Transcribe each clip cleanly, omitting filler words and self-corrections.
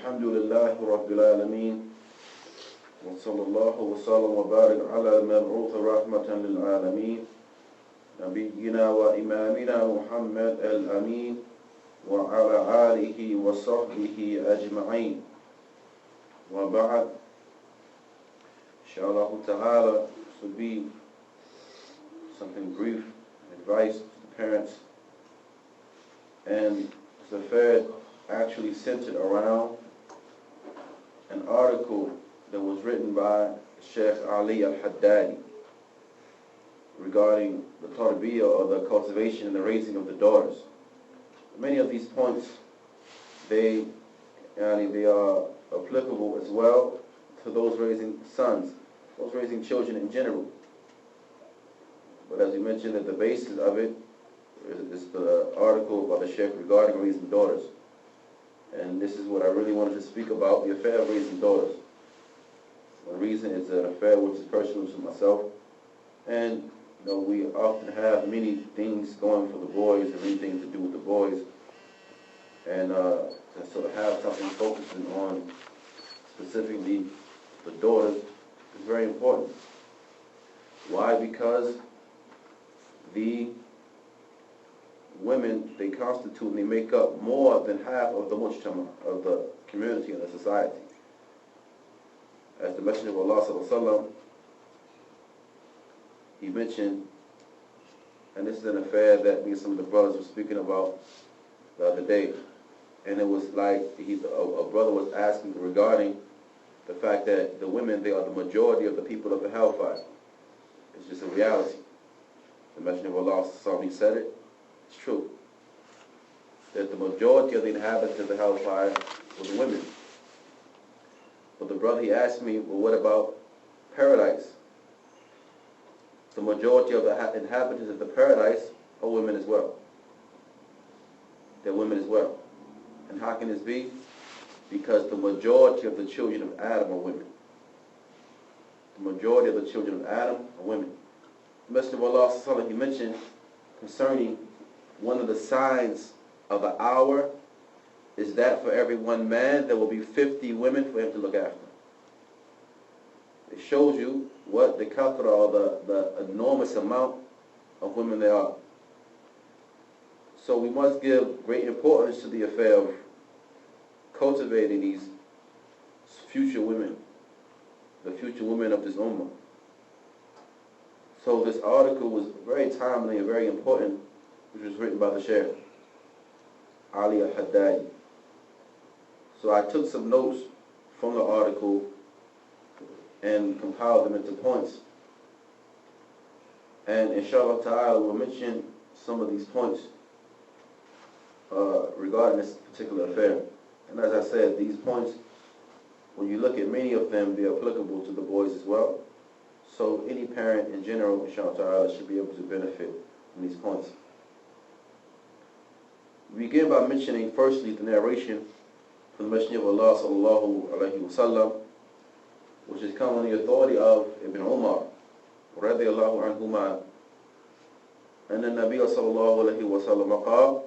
الحمد لله رب العالمين وصلى الله وسلم وبارك على المبعوث رحمة للعالمين نبينا وإمامنا محمد الأمين وعلى آله وصحبه أجمعين وبعد. Inshallah ta'ala, this will be something brief, advice to the parents, and this affair actually centered around an article that was written by Sheikh Ali al-Haddadi regarding the tarbiyah, or the cultivation and the raising of the daughters. Many of these points, they are applicable as well to those raising sons, those raising children in general. But as we mentioned, at the basis of it is the article by the Sheikh regarding raising daughters. And this is what I really wanted to speak about, the affair of raising daughters. One reason is an affair which is personal to myself. And we often have many things going for the boys and many things to do with the boys. And to sort of have something focusing on specifically the daughters is very important. Why? Because the women, they constitute and they make up more than half of the mujtama, of the community and the society. As the Messenger of Allah sallallahu alaihi wasallam, he mentioned, and this is an affair that me and some of the brothers were speaking about the other day, and it was like a brother was asking regarding the fact that the women, they are the majority of the people of the hellfire. It's just a reality. The Messenger of Allah sallallahu alaihi wasallam, he said it. It's true that the majority of the inhabitants of the hellfire were the women. But the brother, he asked me, well, what about paradise? The majority of the inhabitants of the paradise are women as well. They're women as well. And how can this be? Because the majority of the children of Adam are women. The majority of the children of Adam are women. The Messenger of Allah sallallahu alaihi wasallam, he mentioned concerning one of the signs of the hour is that for every one man there will be 50 women for him to look after. It shows you what the kathra, or the enormous amount of women there are. So we must give great importance to the affair of cultivating these future women, the future women of this ummah. So this article was very timely and very important, which was written by the Sheikh Ali al-Haddadi. So I took some notes from the article and compiled them into points. And inshallah ta'ala, we'll mention some of these points regarding this particular affair. And as I said, these points, when you look at many of them, they're applicable to the boys as well. So any parent in general, inshallah ta'ala, should be able to benefit from these points. We begin by mentioning firstly the narration from the Messenger of Allah sallallahu alaihi wasallam, which is come on the authority of Ibn Umar radiyallahu anhuma, أن النبي صلى الله عليه وسلم قال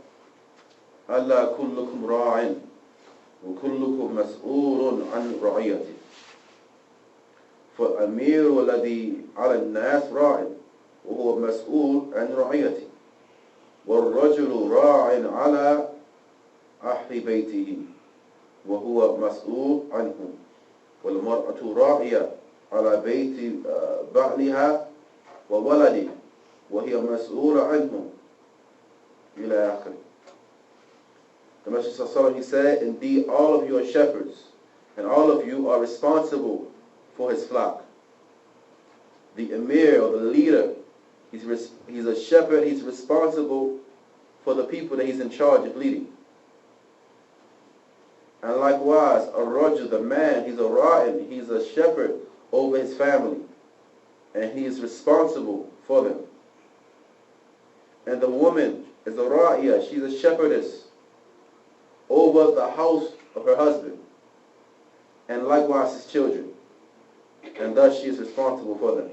ألا كلكم راع وكلكم مسؤول عن رعيته فالأمير الذي على الناس راع وهو مسؤول عن رعيته والرجل راع على أهل بيته وهو مسؤول عنهم والمرأة راعية على بيت بعلها وولده وهي مسؤولة عنهم إلى آخره. The Messenger sallallahu alaihi wasallam, he said, indeed all of you are shepherds and all of you are responsible for his flock. The emir, or the leader, he's a shepherd, he's responsible for the people that he's in charge of leading. And likewise, a rajul, the man, he's a ra'in, he's a shepherd over his family, and he is responsible for them. And the woman is a ra'iyah, she's a shepherdess over the house of her husband, and likewise his children, and thus she is responsible for them.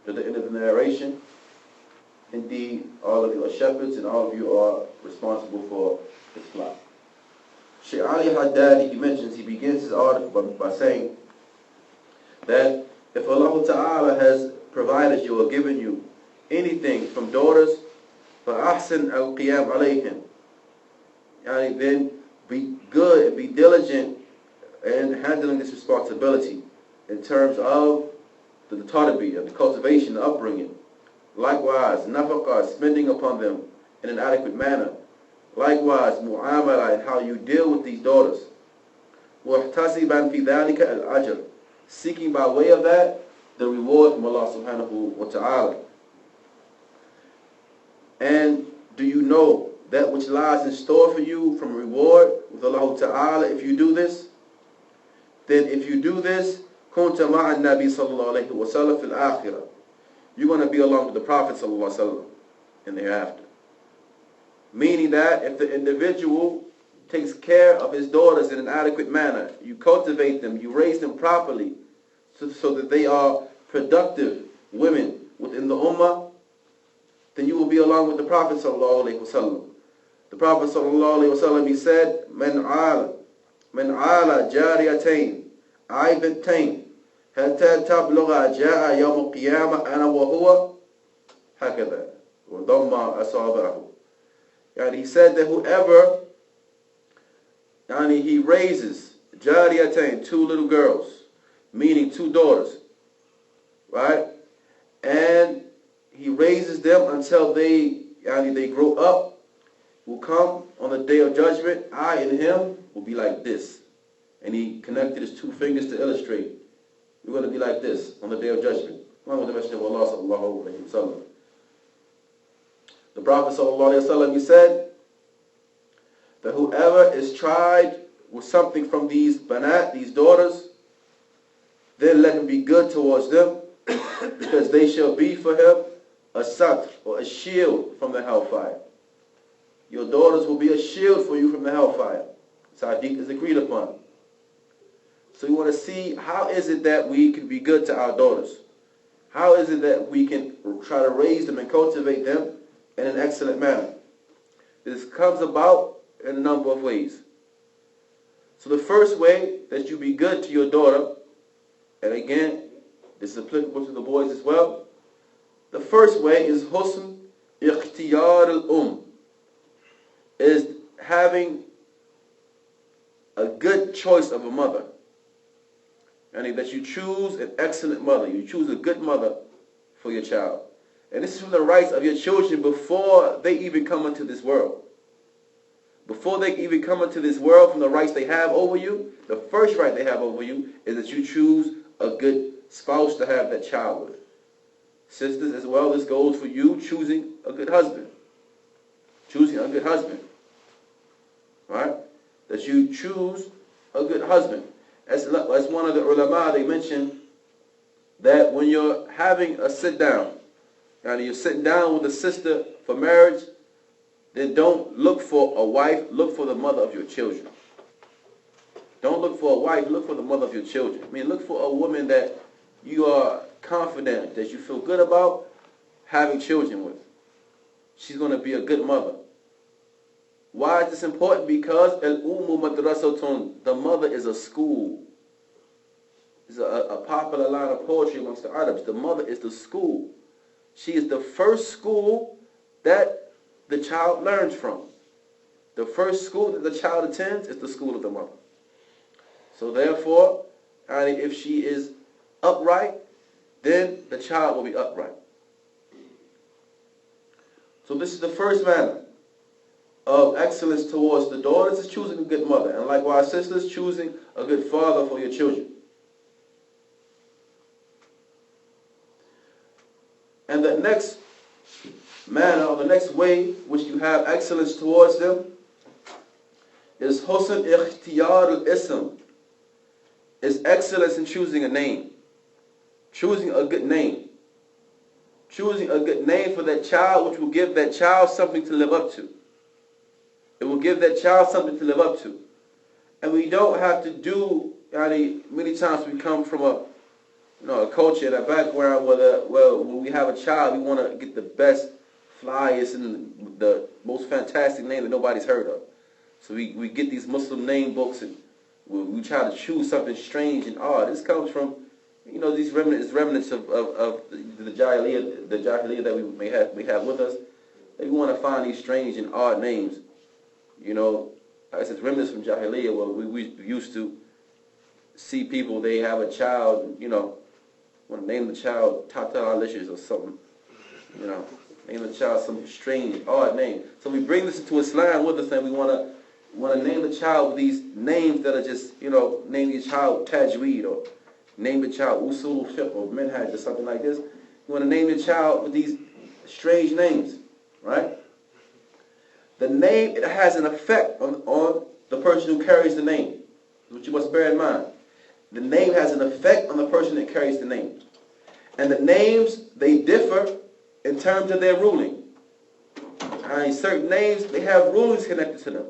To the end of the narration, indeed all of you are shepherds and all of you are responsible for his flock. Shaykh Ali Haddad, he begins his article by saying that if Allah Ta'ala has provided you or given you anything from daughters, فَأَحْسِنْ الْقِيَامَ عَلَيْهِمْ, then be good and be diligent in handling this responsibility in terms of the tarbiyah, the cultivation, the upbringing. Likewise, nafaqah, spending upon them in an adequate manner. Likewise, mu'amala, and how you deal with these daughters. وَاحْتَسِبًا فِي ذَلِكَ الْأَجْرِ, seeking by way of that the reward from Allah subhanahu wa ta'ala. And do you know that which lies in store for you from reward with Allah ta'ala if you do this? Then if you do this, كُنْتَ مَعَ النَّبِي صَلَّى اللَّهُ عَلَيْهِ وَسَلَّمَ فِي الْآخِرَةِ, you're going to be along with the Prophet sallallahu alaihi wasallam in the hereafter. Meaning that if the individual takes care of his daughters in an adequate manner, you cultivate them, you raise them properly so that they are productive women within the ummah, then you will be along with the Prophet sallallahu alaihi wasallam. The Prophet sallallahu alaihi wasallam, he said, "Man ala jariyatayn aibatayn hatta tablugha jaa yawm al-qiyamah ana wa huwa hakadha wa damma asabahu." And he said that whoever he raises jariyatayn, two little girls, meaning two daughters, right? And he raises them until they grow up, will come on the day of judgment, I and him will be like this. And he connected his two fingers to illustrate. We're going to be like this on the day of judgment. Along with the Messenger of Allah sallallahu alayhi wa sallam. The Prophet sallallahu alayhi wa sallam, he said that whoever is tried with something from these banat, these daughters, then let him be good towards them, because they shall be for him a satr, or a shield from the hellfire. Your daughters will be a shield for you from the hellfire. Sadiq is agreed upon. So you want to see, how is it that we can be good to our daughters? How is it that we can try to raise them and cultivate them in an excellent manner? This comes about in a number of ways. So the first way that you be good to your daughter, and again, this is applicable to the boys as well, the first way is husn ikhtiyar al-um, is having a good choice of a mother. And that you choose an excellent mother. You choose a good mother for your child. And this is from the rights of your children before they even come into this world. Before they even come into this world, from the rights they have over you, the first right they have over you is that you choose a good spouse to have that child with. Sisters as well, this goes for you choosing a good husband. Choosing a good husband. Right? That you choose a good husband. As one of the ulama, they mentioned that when you're having a sit down, and you're sitting down with a sister for marriage, then don't look for a wife, look for the mother of your children. Don't look for a wife, look for the mother of your children. I mean, look for a woman that you are confident, that you feel good about having children with. She's going to be a good mother. Why is this important? Because al-ummu madrasatun, the mother is a school. It's a popular line of poetry amongst the Arabs. The mother is the school. She is the first school that the child learns from. The first school that the child attends is the school of the mother. So therefore, if she is upright, then the child will be upright. So this is the first manner of excellence towards the daughters, is choosing a good mother. And likewise, sisters, choosing a good father for your children. And the next manner, or the next way which you have excellence towards them, is husn ikhtiyar al-ism, is excellence in choosing a name. Choosing a good name. Choosing a good name for that child, which will give that child something to live up to. It will give that child something to live up to. And we don't have to do, many times we come from a culture and a background where when we have a child, we want to get the best, flyest, and the most fantastic name that nobody's heard of. So we get these Muslim name books and we try to choose something strange and odd. This comes from, these remnants of the Jahiliyyah that we may have with us. They want to find these strange and odd names. I guess it's remnants from Jahiliyyah where we used to see people, they have a child, want to name the child Tata Alicious or something. Name the child some strange, odd name. So we bring this into Islam with us, and we want to name the child with these names that are just, name your child Tajweed, or name your child Usul Fiqh or Minhaj or something like this. You want to name your child with these strange names, right? The name, it has an effect on the person who carries the name, which you must bear in mind. The name has an effect on the person that carries the name. And the names, they differ in terms of their ruling. Certain names, they have rulings connected to them.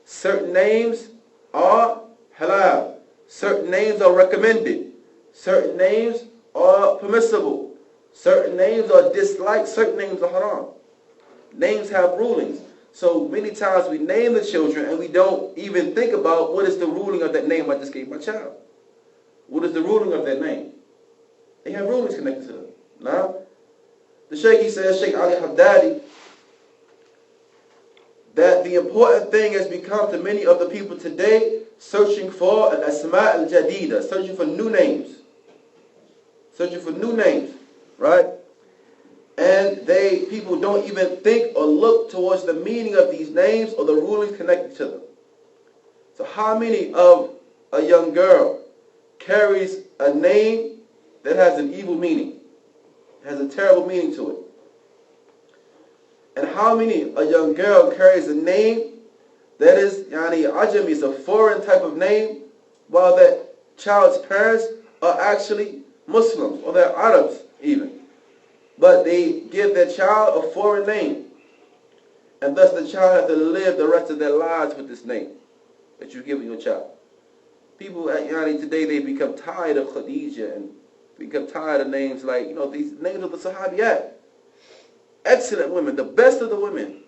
Certain names are halal. Certain names are recommended. Certain names are permissible. Certain names are disliked. Certain names are haram. Names have rulings. So many times we name the children and we don't even think about what is the ruling of that name I just gave my child. What is the ruling of that name? They have rulings connected to them. Now, the Shaykh, he says, Shaykh Ali Haddadi, that the important thing has become to many of the people today searching for al-asma' al-jadida, searching for new names. Searching for new names, right? And people don't even think or look towards the meaning of these names or the rulings connected to them. So how many of a young girl carries a name that has an evil meaning, has a terrible meaning to it? And how many a young girl carries a name that is, ajami, is a foreign type of name, while that child's parents are actually Muslims, or they're Arabs even. But they give their child a foreign name. And thus the child has to live the rest of their lives with this name that you give your child. People at today, they become tired of Khadija and become tired of names like, these names of the Sahabiyat. Excellent women, the best of the women.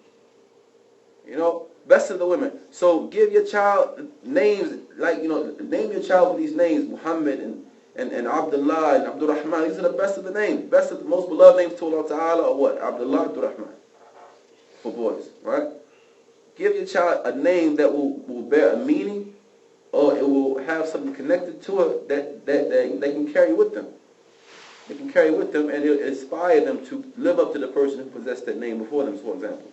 Best of the women. So give your child names like, name your child with these names, Muhammad and Abdullah and Abdul Rahman. These are the best of the names. Best of the most beloved names to Allah Ta'ala are what? Abdullah, Abdul Rahman. For boys, right? Give your child a name that will bear a meaning, or it will have something connected to it that they can carry with them. They can carry with them, and it'll inspire them to live up to the person who possessed that name before them, for example.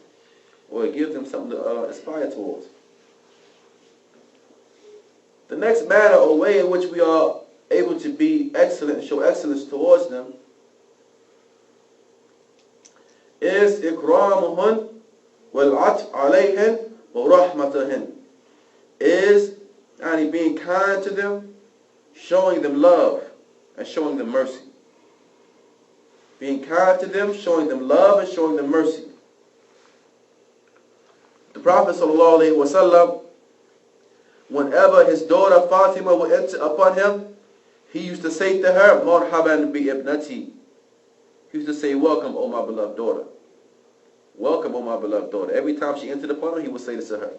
Or it gives them something to aspire towards. The next manner or way in which we are able to be excellent and show excellence towards them is ikramuhun wal-'atf alayhin wa rahmatuhun, is being kind to them, showing them love and showing them mercy. Being kind to them, showing them love and showing them mercy. The Prophet ﷺ, whenever his daughter Fatima would enter upon him, he used to say to her, Marhaban bi ibnati. He used to say, welcome, O my beloved daughter. Welcome, O my beloved daughter. Every time she entered upon him, he would say this to her,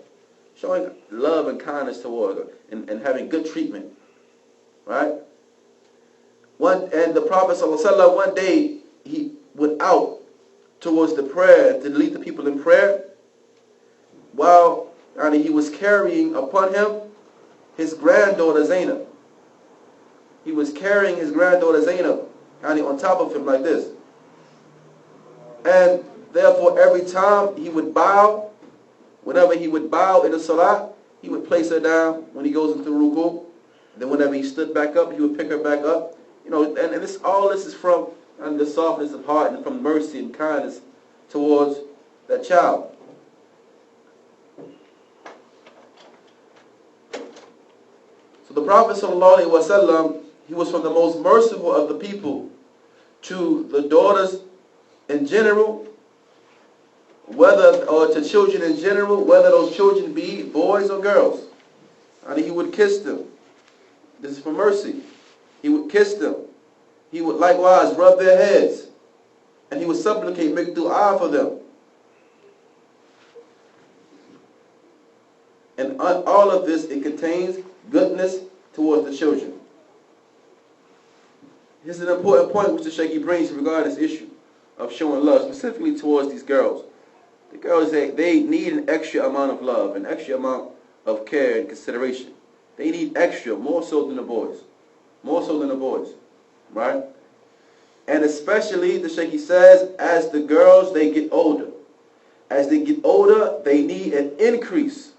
showing love and kindness toward her and having good treatment. Right? And the Prophet ﷺ, one day, he went out towards the prayer to lead the people in prayer, while he was carrying upon him his granddaughter Zainab. He was carrying his granddaughter Zainab on top of him like this. And therefore every time he would bow, whenever he would bow in the salah, he would place her down when he goes into ruku. Then whenever he stood back up, he would pick her back up. And all this is from the softness of heart and from mercy and kindness towards that child. So the Prophet ﷺ, he was from the most merciful of the people to the daughters in general, or to children in general, whether those children be boys or girls. And he would kiss them. This is for mercy. He would kiss them. He would likewise rub their heads. And he would supplicate, make dua for them. And all of this, it contains goodness towards the children. Here's an important point which the Shaykh brings regarding this issue of showing love, specifically towards these girls. The girls, they need an extra amount of love, an extra amount of care and consideration. They need extra, more so than the boys. More so than the boys. Right? And especially, the Shaykh says, as the girls, they get older. As they get older, they need an increase.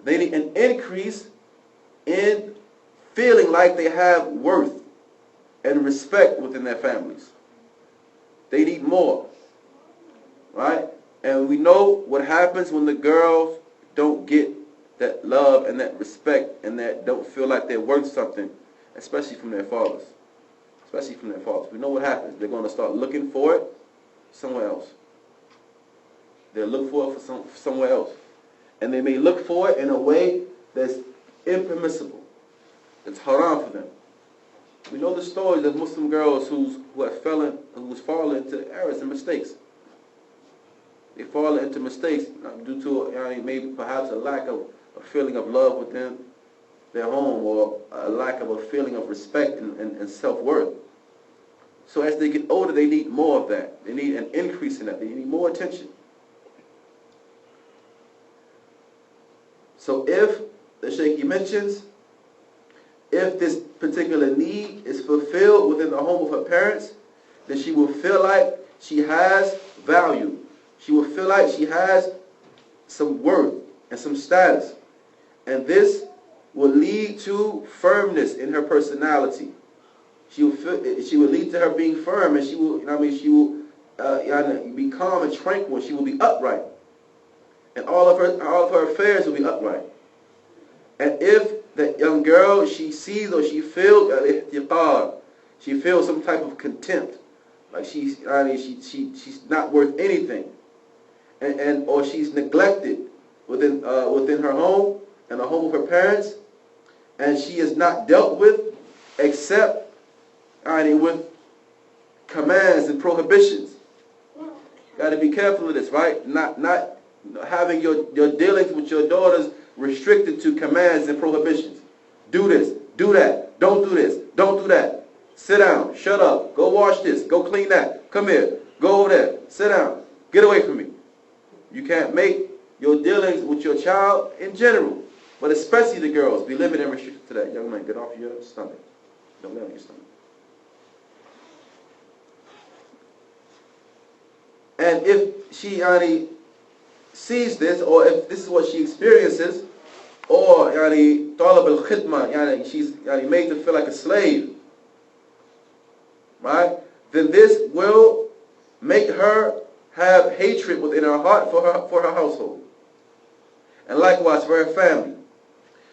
They need an increase in feeling like they have worth and respect within their families. They need more. Right? And we know what happens when the girls don't get that love and that respect and that don't feel like they're worth something, especially from their fathers. Especially from their fathers. We know what happens. They're going to start looking for it somewhere else. They'll look for it for somewhere else. And they may look for it in a way that's impermissible. It's haram for them. We know the stories of Muslim girls who's fallen into errors and mistakes. They fall into mistakes due to maybe perhaps a lack of a feeling of love within their home, or a lack of a feeling of respect and self-worth. So as they get older, they need more of that. They need an increase in that. They need more attention. So if, the Shaykh mentions, if this particular need is fulfilled within the home of her parents, then she will feel like she has value. She will feel like she has some worth and some status. And this will lead to firmness in her personality. She will lead to her being firm, and she will be calm and tranquil. She will be upright. And all of her affairs will be upright. And if that young girl, she sees or she feels she feels some type of contempt, like she's not worth anything, and or she's neglected within her home and the home of her parents, and she is not dealt with except with commands and prohibitions. Got to be careful of this, right? Not having your dealings with your daughters restricted to commands and prohibitions. Do this, do that, don't do this, don't do that. Sit down, shut up, go wash this, go clean that, come here, go over there, sit down, get away from me. You can't make your dealings with your child in general, but especially the girls, be limited and restricted to that. Young man, get off your stomach. Don't lay on your stomach. And if she sees this, or if this is what she experiences, or talab al-khidma, she's made to feel like a slave, right? Then this will make her have hatred within her heart for her household, and likewise for her family.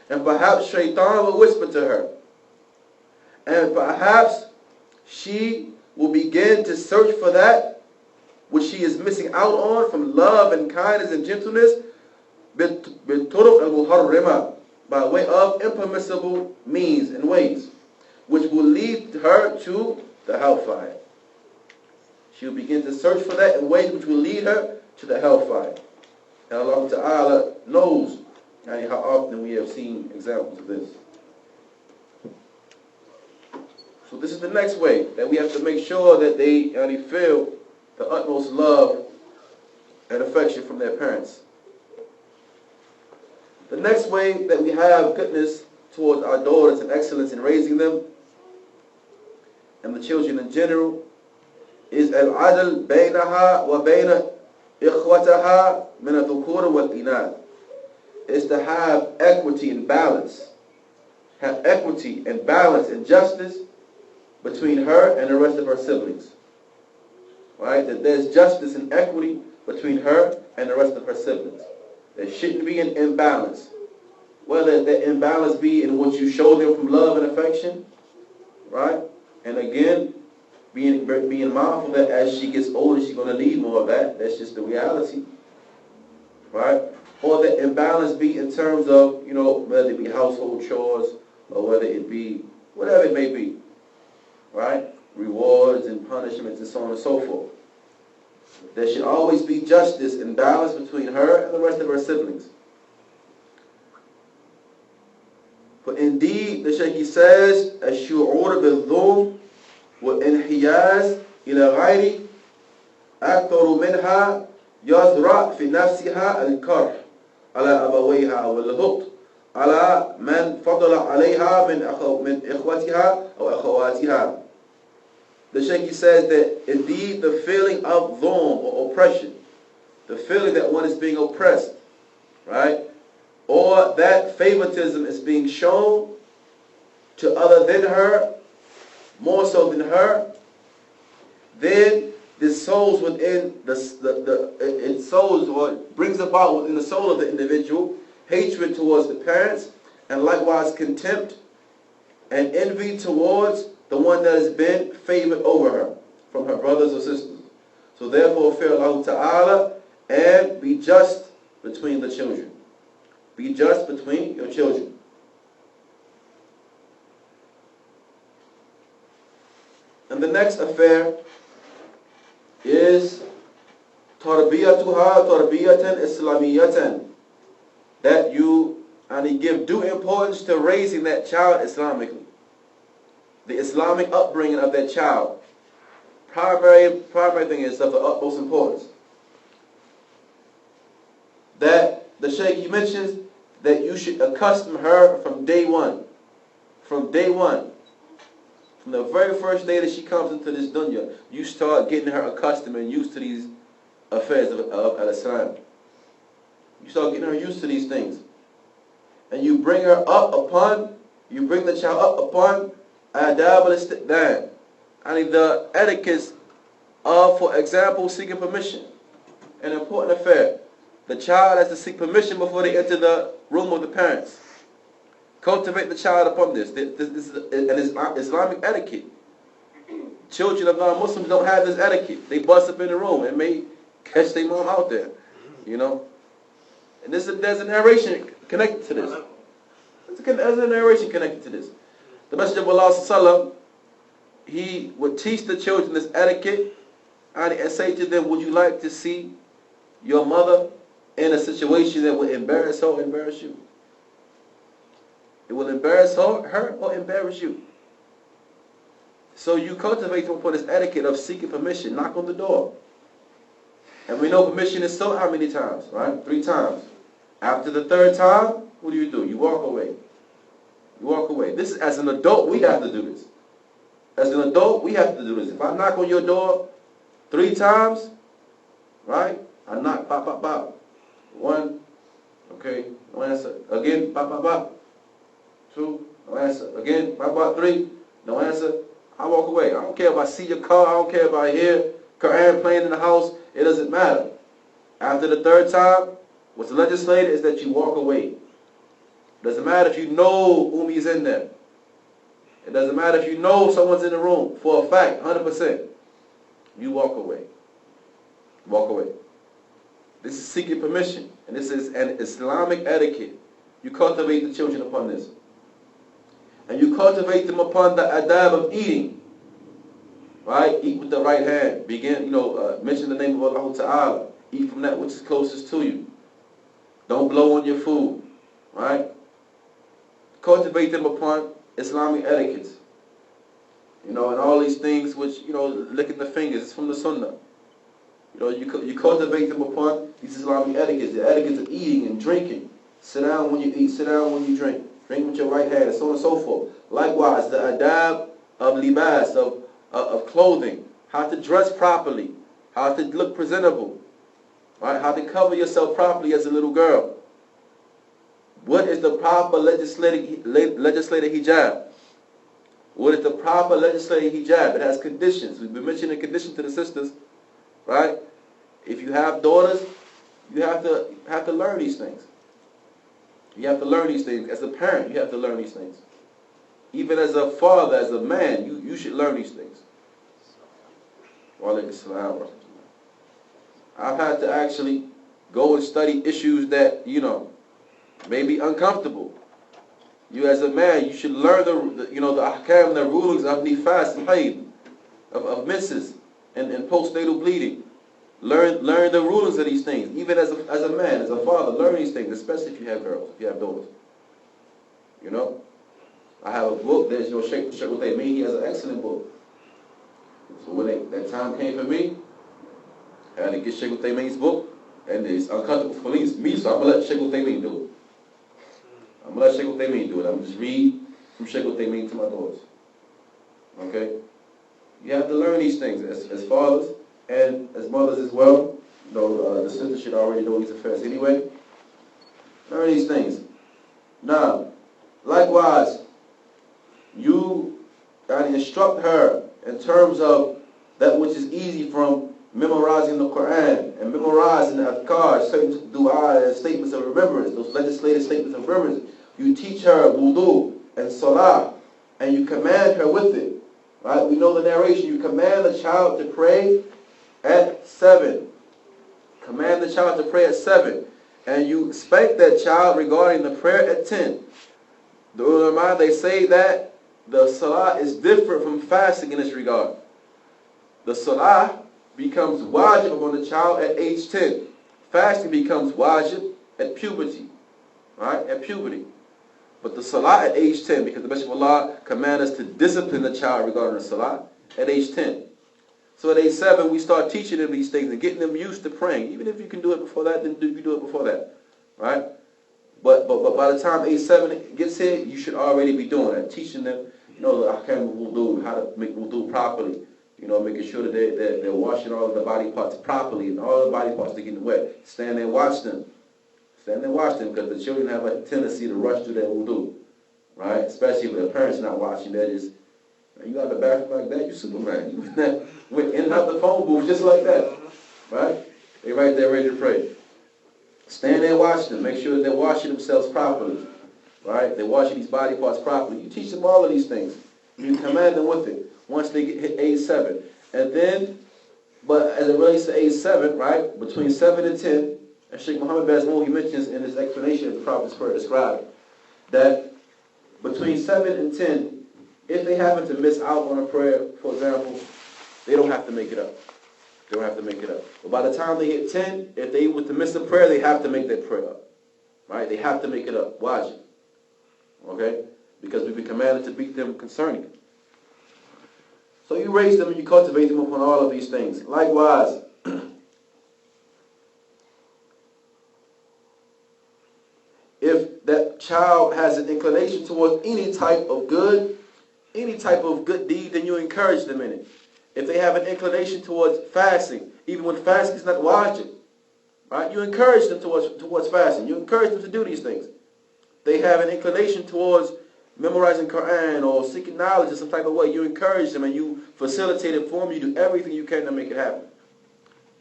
And perhaps shaitan will whisper to her, and perhaps she will begin to search for that which she is missing out on from love and kindness and gentleness, by way of impermissible means and ways, which will lead her to the hellfire. She will begin to search for that in ways which will lead her to the hellfire. And Allah Ta'ala knows how often we have seen examples of this. So this is the next way that we have to make sure that they feel the utmost love and affection from their parents. The next way that we have goodness towards our daughters and excellence in raising them and the children in general is al-adl baynaha wa bayna ikhwataha min al-dhukur wal-inath. Is to have equity and balance. Have equity and balance and justice between her and the rest of her siblings. Right? That there's justice and equity between her and the rest of her siblings. There shouldn't be an imbalance. Whether that imbalance be in what you show them from love and affection, right? And again, being mindful that as she gets older, she's going to need more of that. That's just the reality, right? Or that imbalance be in terms of, whether it be household chores or whether it be whatever it may be, right? Rewards and punishments and so on and so forth. There should always be justice and balance between her and the rest of her siblings. 3, the Shaykh says, الشعور بالظلم والانحياز إلى غير أكثر منها يزرع في نفسها الكره على أبويها والغض على من فضل عليها من إخوتها أو أخواتها. The Shaykh says that indeed the feeling of dhulm or oppression, the feeling that one is being oppressed, right, or that favoritism is being shown to other than her, more so than her, then this sows within it sows or brings about within the soul of the individual hatred towards the parents, and likewise contempt and envy towards the one that has been favored over her from her brothers or sisters. So therefore, fear Allah Ta'ala and be just between the children. Be just between your children. And the next affair is tarbiyatuha tarbiyatan islamiyatan, that you give due importance to raising that child Islamically, the Islamic upbringing of that child. Primary thing is of the utmost importance. That the Shaykh, he mentions that you should accustom her from day one. From day one. From the very first day that she comes into this dunya, you start getting her accustomed and used to these affairs of al-Islam. You start getting her used to these things. And you bring the child up upon adab al-istiqdan, and the etiquettes of, for example, seeking permission. An important affair. The child has to seek permission before they enter the room of the parents. Cultivate the child upon this. This is an Islamic etiquette. Children of non-Muslims don't have this etiquette. They bust up in the room and may catch their mom out there. You know? And there's a narration connected to this. There's a narration connected to this. The Messenger of Allah Sallallahu, he would teach the children this etiquette and say to them, would you like to see your mother in a situation that would embarrass her or embarrass you? It will embarrass her or embarrass you. So you cultivate them upon this etiquette of seeking permission. Knock on the door. And we know permission is sought how many times? Right? 3 times. After the 3rd time, what do? You walk away. You walk away. This is, as an adult, we have to do this. As an adult, we have to do this. If I knock on your door 3 times, right? I knock, pop, pop, pop. 1, okay, no answer. Again, pop, pop, pop. 2, no answer. Again, pop, pop. 3, no answer. I walk away. I don't care if I see your car. I don't care if I hear Quran playing in the house. It doesn't matter. After the 3rd time, what's legislated is that you walk away. It doesn't matter if you know Umi's in there. It doesn't matter if you know someone's in the room. For a fact, 100%. You walk away. Walk away. This is seeking permission. And this is an Islamic etiquette. You cultivate the children upon this. And you cultivate them upon the adab of eating. Right? Eat with the right hand. Begin, mention the name of Allah Ta'ala. Eat from that which is closest to you. Don't blow on your food. Right? Cultivate them upon Islamic etiquettes. And all these things which, licking the fingers, it's from the Sunnah. You cultivate them upon these Islamic etiquettes, the etiquettes of eating and drinking. Sit down when you eat, sit down when you drink. Drink with your right hand, and so on and so forth. Likewise, the adab of libas, of clothing, how to dress properly, how to look presentable, right? How to cover yourself properly as a little girl. What is the proper legislated hijab? What is the proper legislated hijab? It has conditions. We've been mentioning conditions to the sisters, right? If you have daughters, you have to learn these things. You have to learn these things. As a parent, you have to learn these things. Even as a father, as a man, you should learn these things. I've had to actually go and study issues that, may be uncomfortable. You as a man, you should learn the ahkam, the rulings of nifas and hayd, of menses and postnatal bleeding. Learn the rulings of these things. Even as a man, as a father, learn these things, especially if you have girls, if you have daughters. I have a book that's Sheikh Uthaymeen. He has an excellent book. So when that time came for me, I had to get Sheikh Uthaymeen's book, and it's uncomfortable for me, so I'm going to let Sheikh Uthaymeen do it. I'm going to let Sheikh Uthaymeen do it. I'm going to just read from Sheikh Uthaymeen to my daughters. Okay? You have to learn these things as fathers and as mothers as well. You know, the sisters should already know these affairs anyway. Learn these things. Now, likewise, you got to instruct her in terms of that which is easy from memorizing the Quran and memorizing the adhkar, certain dua and statements of remembrance, those legislative statements of remembrance. You teach her wudu and salah, and you command her with it. Right? We know the narration. You command the child to pray at 7. Command the child to pray at 7. And you spank that child regarding the prayer at 10. The ulama, they say that the salah is different from fasting in this regard. The salah becomes wajib upon the child at age 10. Fasting becomes wajib at puberty. Right? At puberty. But the salah at age 10, because the Messenger of Allah commands us to discipline the child regarding the salah at age 10. So at age 7, we start teaching them these things and getting them used to praying. Even if you can do it before that, then you do it before that. Right? But by the time age 7 gets here, you should already be doing that. Teaching them, you know, the ahkam of wudu, how to make wudu properly. You know, making sure that they're washing all of the body parts properly and all the body parts are getting wet. Stand there and watch them. Stand there and watch them, because the children have a tendency to rush through their wudu. Right? Especially if their parents not watching. That is, you got the bathroom like that, you Superman. You went in and out the phone booth just like that. Right? They right there ready to pray. Stand there and watch them. Make sure that they're washing themselves properly. Right? They're washing these body parts properly. You teach them all of these things. You command them with it once they hit age 7. And then, but as it relates to age 7, right, between 7 and 10, and Sheikh Muhammad Bazmoul, he mentions in his explanation of the Prophet's prayer described, that between 7 and 10, if they happen to miss out on a prayer, for example, they don't have to make it up. They don't have to make it up. But by the time they hit 10, if they were to miss a prayer, they have to make that prayer up. Right? They have to make it up. Wajib. Okay? Because we've been commanded to beat them concerning it. So you raise them and you cultivate them upon all of these things. Likewise, if that child has an inclination towards any type of good deed, then you encourage them in it. If they have an inclination towards fasting, even when fasting is not wajib, right? You encourage them towards fasting. You encourage them to do these things. They have an inclination towards memorizing Quran or seeking knowledge in some type of way. You encourage them and you facilitate it for them. You do everything you can to make it happen.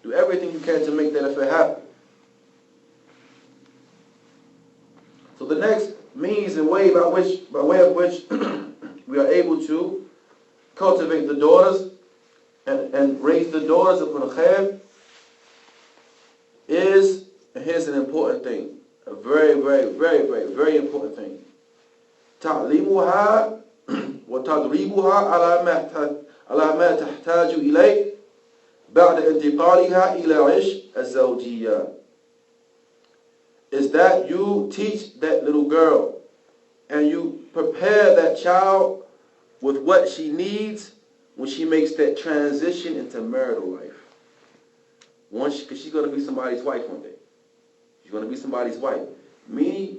Do everything you can to make that affair happen. So the next means and way by way of which we are able to cultivate the daughters and raise the daughters upon khair is, and here's an important thing, a very, very, very, very, very important thing. تعليمها وتدريبها على ما تحتاج إليه بعد انتقالها إلى عيش الزوجية. Is that you teach that little girl and you prepare that child with what she needs when she makes that transition into marital life. Because she's going to be somebody's wife one day. She's going to be somebody's wife. Many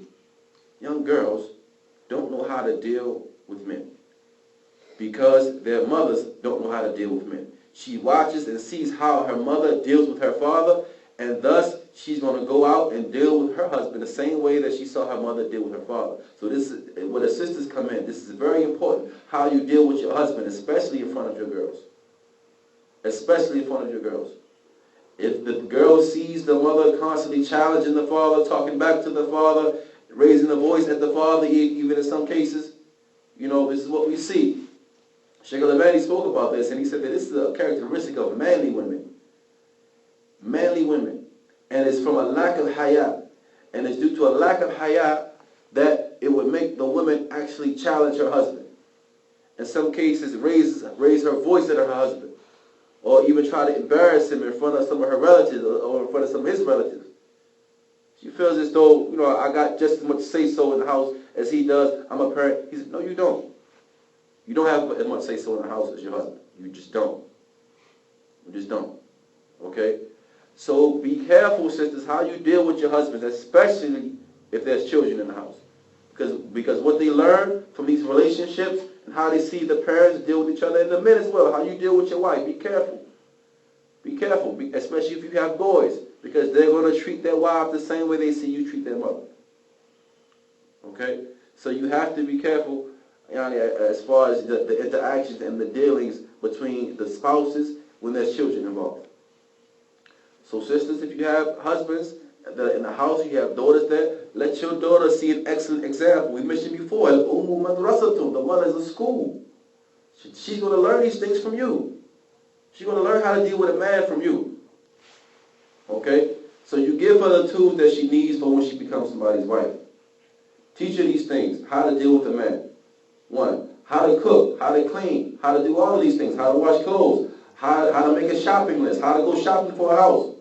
young girls don't know how to deal with men because their mothers don't know how to deal with men. She watches and sees how her mother deals with her father, and thus she's going to go out and deal with her husband the same way that she saw her mother deal with her father. So this is where the sisters come in. This is very important, how you deal with your husband, especially in front of your girls. Especially in front of your girls. If the girl sees the mother constantly challenging the father, talking back to the father, raising the voice at the father, even in some cases, this is what we see. Sheikh al-Albani spoke about this, and he said that this is a characteristic of manly women. Manly women. And it's from a lack of haya. And it's due to a lack of haya that it would make the woman actually challenge her husband. In some cases, raise her voice at her husband. Or even try to embarrass him in front of some of her relatives or in front of some of his relatives. You feels as though, I got just as much say-so in the house as he does. I'm a parent. He said, no, you don't. You don't have as much say-so in the house as your husband. You just don't. You just don't. Okay? So be careful, sisters, how you deal with your husbands, especially if there's children in the house. Because what they learn from these relationships and how they see the parents deal with each other, and the men as well, how you deal with your wife, be careful. Be careful, especially if you have boys, because they're going to treat their wives the same way they see you treat their mother. Okay? So you have to be careful as far as the interactions and the dealings between the spouses when there's children involved. So sisters, if you have husbands in the house, you have daughters there, let your daughter see an excellent example. We mentioned before, the mother is a school. She's going to learn these things from you. She's going to learn how to deal with a man from you. Okay? So you give her the tools that she needs for when she becomes somebody's wife. Teach her these things, how to deal with a man. 1, how to cook, how to clean, how to do all of these things, how to wash clothes, how to make a shopping list, how to go shopping for a house.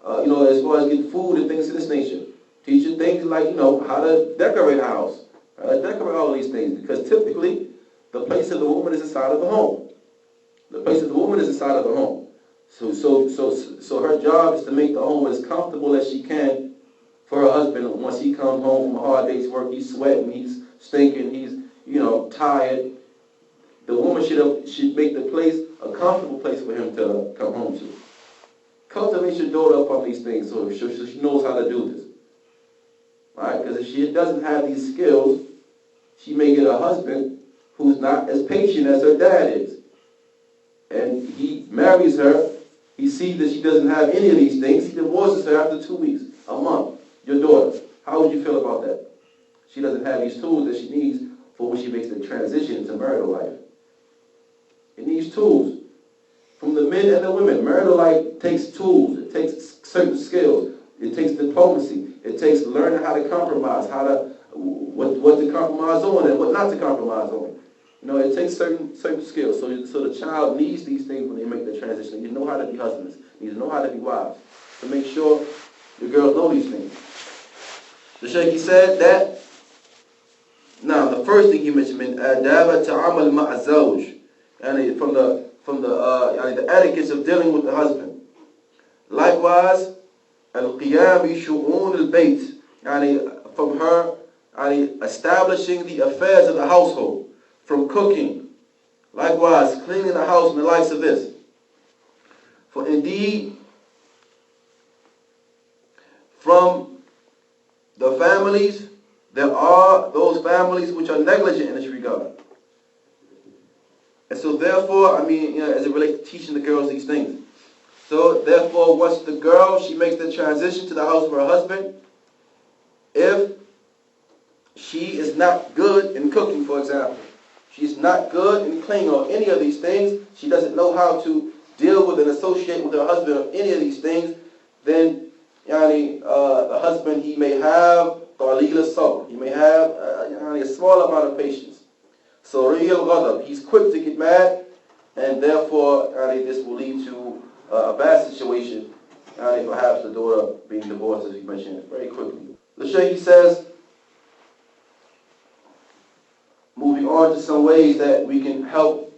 As far as getting food and things of this nature. Teach her things like, how to decorate a house, how to decorate all of these things. Because typically, the place of the woman is inside of the home. The place of the woman is inside of the home. So her job is to make the home as comfortable as she can for her husband. Once he comes home from a hard day's work, he's sweating, he's stinking, he's, tired. The woman should make the place a comfortable place for him to come home to. Cultivate your daughter up on these things so she knows how to do this. Right? Because if she doesn't have these skills, she may get a husband who's not as patient as her dad is. And he marries her, he sees that she doesn't have any of these things, he divorces her after 2 weeks, a month. Your daughter, how would you feel about that? She doesn't have these tools that she needs for when she makes the transition into marital life. It needs tools. From the men and the women, marital life takes tools, it takes certain skills, it takes diplomacy, it takes learning how to compromise, what to compromise on and what not to compromise on. It takes certain skills. So the child needs these things when they make the transition. They need to know how to be husbands. They need to know how to be wives. To make sure your girls know these things. The Shaykh said that. Now the first thing he mentioned, adab ta'amal ma'a zawj, and from the etiquettes of dealing with the husband. Likewise, al-qiyam bi shu'un al-bayt, from her establishing the affairs of the household. From cooking, likewise cleaning the house and the likes of this. For indeed, from the families, there are those families which are negligent in this regard. And so therefore, as it relates to teaching the girls these things. So therefore, once the girl, she makes the transition to the house of her husband, if she is not good in cooking, for example, she's not good in cleaning or any of these things, she doesn't know how to deal with and associate with her husband on any of these things, then the husband, he may have qaleel as-sabr, he may have a small amount of patience. So real ghadab, he's quick to get mad, and therefore this will lead to a bad situation, perhaps the daughter being divorced, as we mentioned, very quickly. The Shaykh says, moving on to some ways that we can help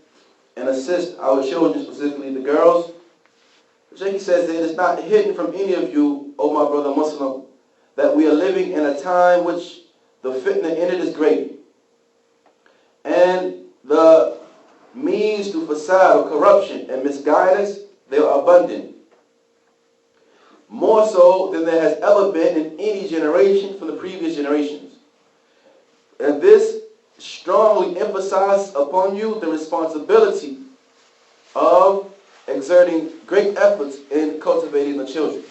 and assist our children, specifically the girls. The Shaykh says that it is not hidden from any of you, O my brother Muslim, that we are living in a time which the fitna in it is great. And the means to fasad or corruption and misguidance, they are abundant. More so than there has ever been in any generation from the previous generations. And this strongly emphasizes upon you the responsibility of exerting great efforts in cultivating the children.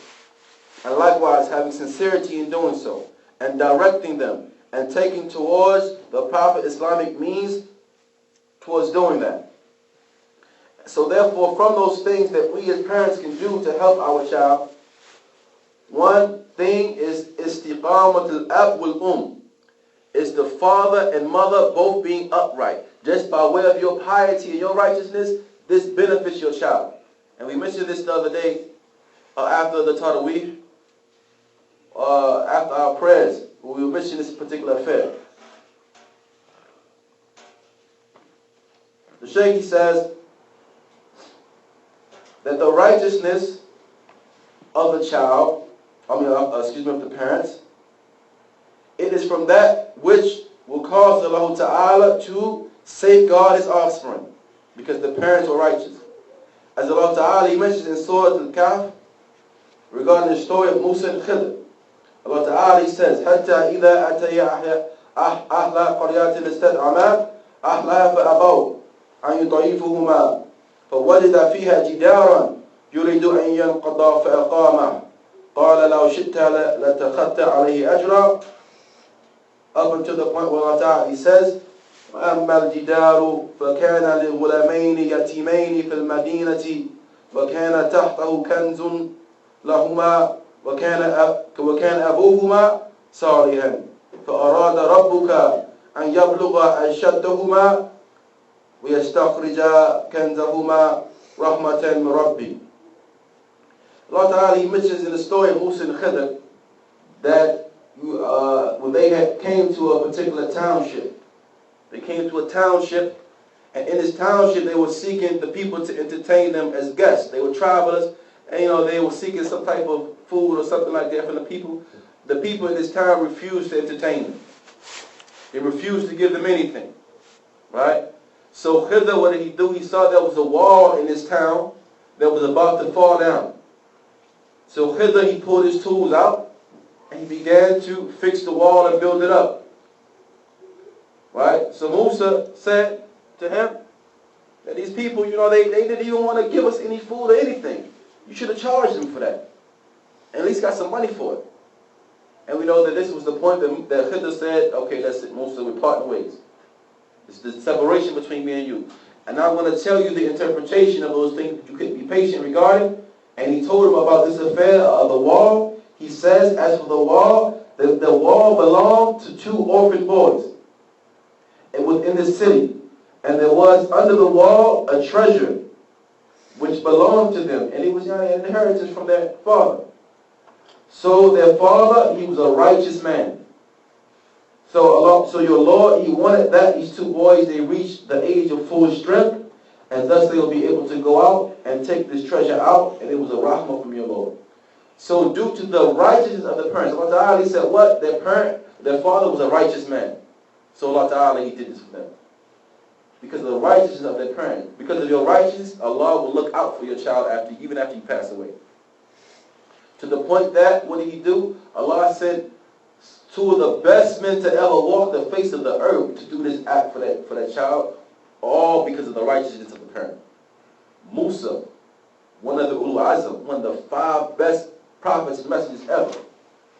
And likewise having sincerity in doing so, and directing them, and taking towards the proper Islamic means towards doing that. So therefore, from those things that we as parents can do to help our child, one thing is istiqamat al-ab wal-um. It's the father and mother both being upright. Just by way of your piety and your righteousness, this benefits your child. And we mentioned this the other day after the Taraweeh, after our prayers, we will mention this particular affair. The Shaykh, he says that the righteousness of the child, of the parents, it is from that which will cause Allah Ta'ala to safeguard his offspring, because the parents were righteous. As Allah Ta'ala, he mentions in Surah Al-Kahf regarding the story of Musa and Khidr. Allah Ta'ala, he says, حَتَّى إِذَا أَتَيَا أَهْلَ قَرْيَاتٍ اسْتَدْعَمَا أَهْلَهَا فَأَبَوْا أَنْ يُضَيِّفُهُمَا فَوَجَدَ فِيهَا جِدَارًا يُرِيدُ أَنْ يَنْقَضَ فَأَقَامَهُ قَالَ لَوْ شِئْتَ لَتَخَذْتَ عَلَيْهِ أَجْرًا. Up until the point where Allah Ta'ala, he says, وَأَمَّا الْجِدَارُ فَكَانَ لِغُلَامَيْنِ يَتِيمَيْنِ فِي الْمَدِينَةِ وَكَانَ تَحْتَهُ كَنْزٌ لَهُمَا وكان أبوهما صالحا فأراد ربك أن يبلغ أشدهما ويستخرج كنزهما رحمة من ربي. Allah Ta'ala, he mentions in the story of Musa and Khidr that when they came to a particular township, they came to a township, and in this township they were seeking the people to entertain them as guests. They were travelers, and they were seeking some type of food or something like that from the people. The people in this town refused to entertain them. They refused to give them anything. Right? So Khidr, what did he do? He saw there was a wall in this town that was about to fall down. So Khidr, he pulled his tools out and he began to fix the wall and build it up. Right? So Musa said to him that these people, they didn't even want to give us any food or anything. You should have charged them for that. At least got some money for it. And we know that this was the point that Khidr said, okay, that's it, Musa, we're parting ways. It's the separation between me and you. And I'm going to tell you the interpretation of those things that you could be patient regarding. And he told him about this affair of the wall. He says, as for the wall belonged to 2 orphan boys. It was in the city. And there was under the wall a treasure which belonged to them. And it was an inheritance from their father. So their father, he was a righteous man. So your Lord, he wanted that these 2 boys, they reached the age of full strength, and thus they will be able to go out and take this treasure out, and it was a rahmah from your Lord. So due to the righteousness of the parents, Allah Ta'ala said what? Their father was a righteous man. So Allah Ta'ala, he did this for them. Because of the righteousness of their parents. Because of your righteousness, Allah will look out for your child even after you pass away. To the point that, what did he do? Allah sent 2 of the best men to ever walk the face of the earth to do this act for that child, all because of the righteousness of the parent. Musa, one of the Ulul Azam, one of the 5 best prophets and messengers ever.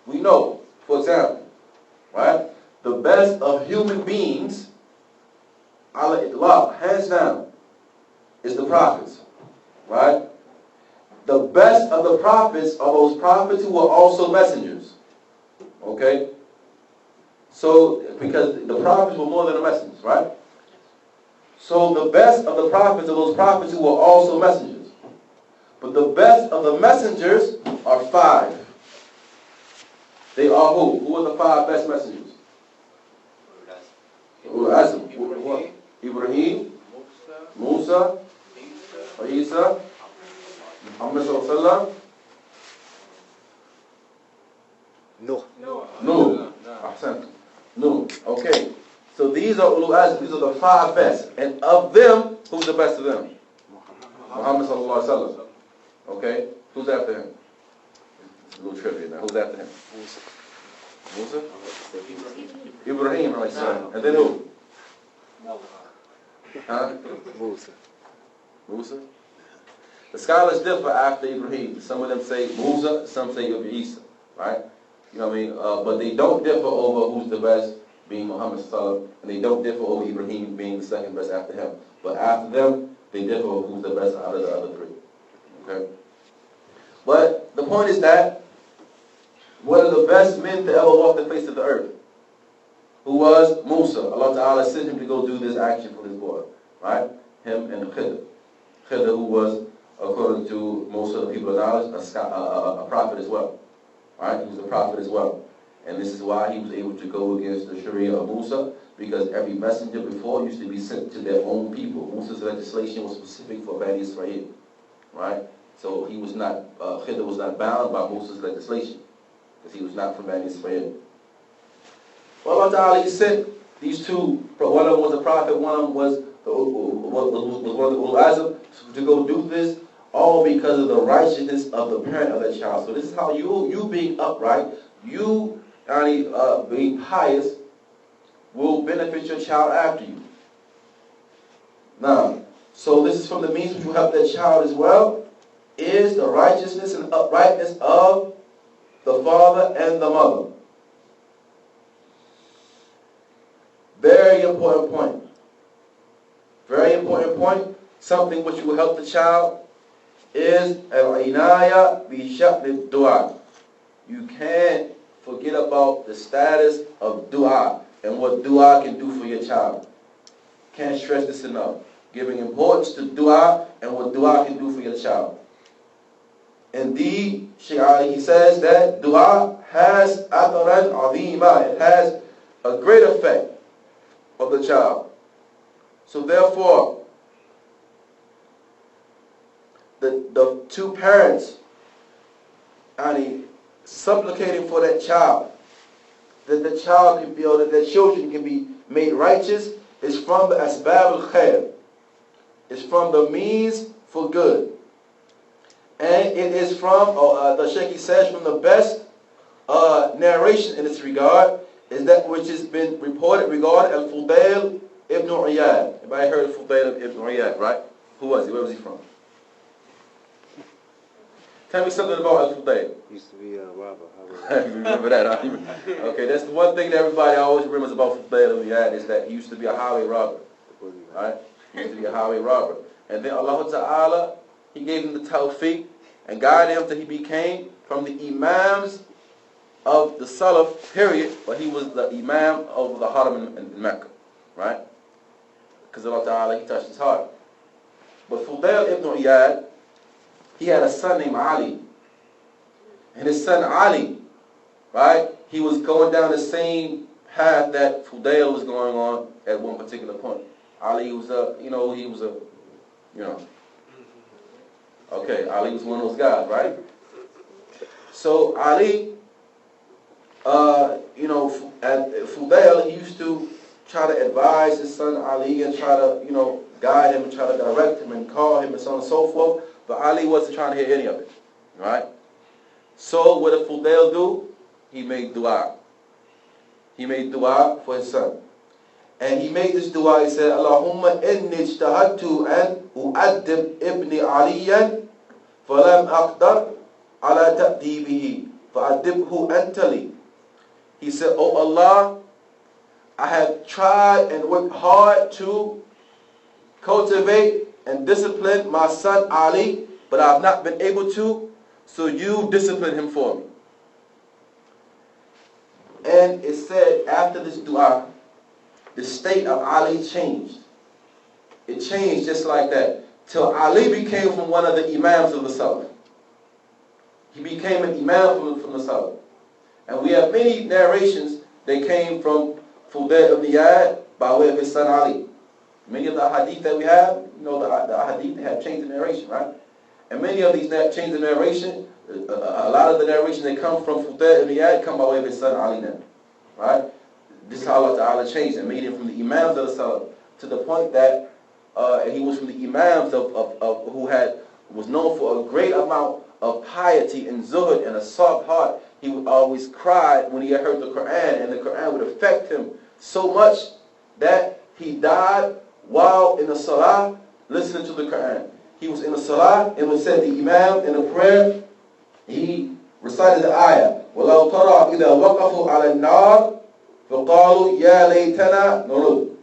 We know, for example, right, the best of human beings, ala itlaq, hands down, is the prophets, right? The best of the prophets are those prophets who are also messengers. Okay? So, because the prophets were more than the messengers, right? So the best of the prophets are those prophets who are also messengers. But the best of the messengers are 5. They are who? Who are the 5 best messengers? Ibrahim, Musa, Isa, Muhammad sallallahu No. Ahsan. No. Okay. So these are ulul azm. These are the 5 best. And of them, who's the best of them? Muhammad sallallahu alaihi wasallam. Okay. Who's after him? It's a little trivia now. Who's after him? Musa? Ibrahim alayhi salam. And then who? Huh? Musa? The scholars differ after Ibrahim. Some of them say Musa, some say Isa. Right? You know what I mean? But they don't differ over who's the best, being Muhammad sallallahu, and they don't differ over Ibrahim being the second best after him. But after them, they differ over who's the best out of the other 3. Okay? But the point is that one of the best men to ever walk the face of the earth, who was Musa, Allah Ta'ala sent him to go do this action for this boy. Right? Him and Khidr. Khidr, who was, according to most of the people of knowledge, a prophet as well. Right? He was a prophet as well. And this is why he was able to go against the Sharia of Musa, because every messenger before used to be sent to their own people. Musa's legislation was specific for Bani Israel. Right? So he was not, Khidr was not bound by Musa's legislation, because he was not from Bani Israel. Well, Allah Ta'ala, he sent these two, one of them was a prophet, one of them was one of the Ul-Azm, to go do this, all because of the righteousness of the parent of the child. So this is how you being upright, you being pious, will benefit your child after you. Now, so this is from the means which will help that child as well, is the righteousness and uprightness of the father and the mother. Very important point. Very important point. Something which will help the child is al-inaya bi sha'ni dua. You can't forget about the status of dua and what dua can do for your child. Can't stress this enough. Giving importance to dua and what dua can do for your child. Indeed, Shaykh Ali, he says that dua has atharan azima. It has a great effect of the child. So therefore, the two parents supplicating for that child, that the child can be, or that their children can be made righteous, is from the asbab al-khair. It's from the means for good. And it is from, the Shaykh says, from the best narration in this regard, is that which has been reported regarding al-Fudayl ibn Iyad. Everybody heard of Fudayl ibn Iyad, right? Who was he? Where was he from? Tell me something about al-Fudayl. He used to be a robber. You remember that, huh? Okay, that's the one thing that everybody always remembers about Fudayl ibn Iyad, is that he used to be a highway robber. Right? He used to be a highway robber. And then Allah Ta'ala, he gave him the tawfiq and guided him till he became from the imams of the Salaf period, but he was the imam of the Haram in Mecca, right? Because Allah Ta'ala, he touched his heart. But Fudayl ibn Iyad, he had a son named Ali. And his son Ali, right, he was going down the same path that Fudayl was going on at one particular point. Ali was okay, Ali was one of those guys, right? So Ali, at Fudayl, he used to try to advise his son Ali and try to, guide him and try to direct him and call him and so on and so forth. But Ali wasn't trying to hear any of it, right? So what did Fudayl do? He made dua. He made dua for his son. And he made this dua, he said, Allahumma inni ijtahadtu an u'addib ibni aliyan falam aqdar ala ta'dibihi fa'addibhu antali. He said, Oh Allah, I have tried and worked hard to cultivate and discipline my son Ali, but I have not been able to, so you discipline him for me. And it said, after this dua, the state of Ali changed. It changed just like that, till Ali became from one of the imams of the Salaf. He became an imam from the Salaf. And we have many narrations that came from Fudayl ibn Iyad by way of his son Ali. Many of the hadith that we have, the hadith have changed the narration, right? And many of these change the narration, a lot of the narration that come from Fudayl ibn Iyad come by way of his son Ali now, right? This is how Allah Ta'ala changed and made him from the imams of the Salaf, to the point that he was from the imams of who was known for a great amount of piety and zuhud and a soft heart. He would always cry when he heard the Quran, and the Quran would affect him so much that he died while in the salah listening to the Quran. He was in the salah, and when said the imam in the prayer, he recited the ayah, وَلَوْ تَرَى إِذَا وَقَفُوا عَلَى النَّارِ فَقَالُوا يَا لَيْتَنَا نُرُدْ.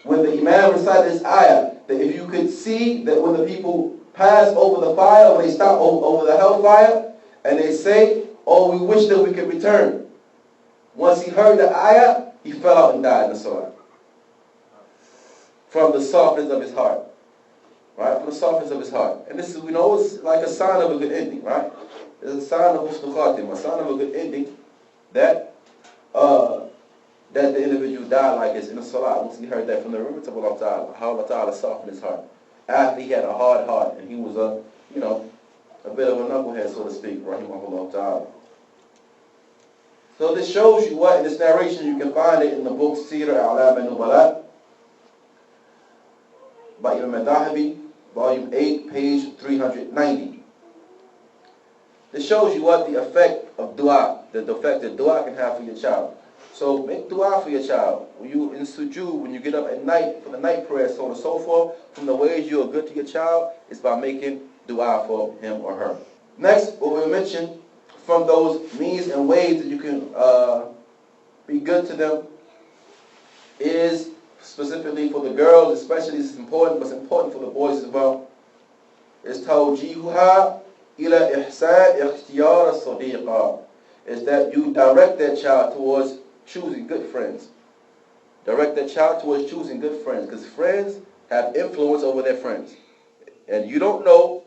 When the imam recited this ayah, that if you could see that when the people pass over the fire, when they stop over the hellfire, and they say, oh, we wish that we could return. Once he heard the ayah, he fell out and died in the salah. From the softness of his heart. Right? From the softness of his heart. And this is, it's like a sign of a good ending, right? is a sign of husnul khatimah, a sign of a good ending, that that the individual died like this in the salah. Once he heard that from the remembrance of Allah Ta'ala, how Allah Ta'ala softened his heart. After he had a hard heart and he was a bit of a knucklehead, so to speak, rahimahullah Ta'ala. So this shows you what, in this narration, you can find it in the book Sirah A'lam al-Nubala by Imam al-Dahabi, volume 8, page 390. This shows you what the effect of dua, the effect that dua can have for your child. So make dua for your child. When you in sujood, when you get up at night for the night prayer, so on and so forth, from the ways you are good to your child is by making dua for him or her. Next, what we mentioned, from those means and ways that you can be good to them, is specifically for the girls, especially this is important, but it's important for the boys as well, is tawjihuha ila ihsan ikhtiyar as-sadiqa, is that you direct that child towards choosing good friends. Direct that child towards choosing good friends, because friends have influence over their friends. And you don't know,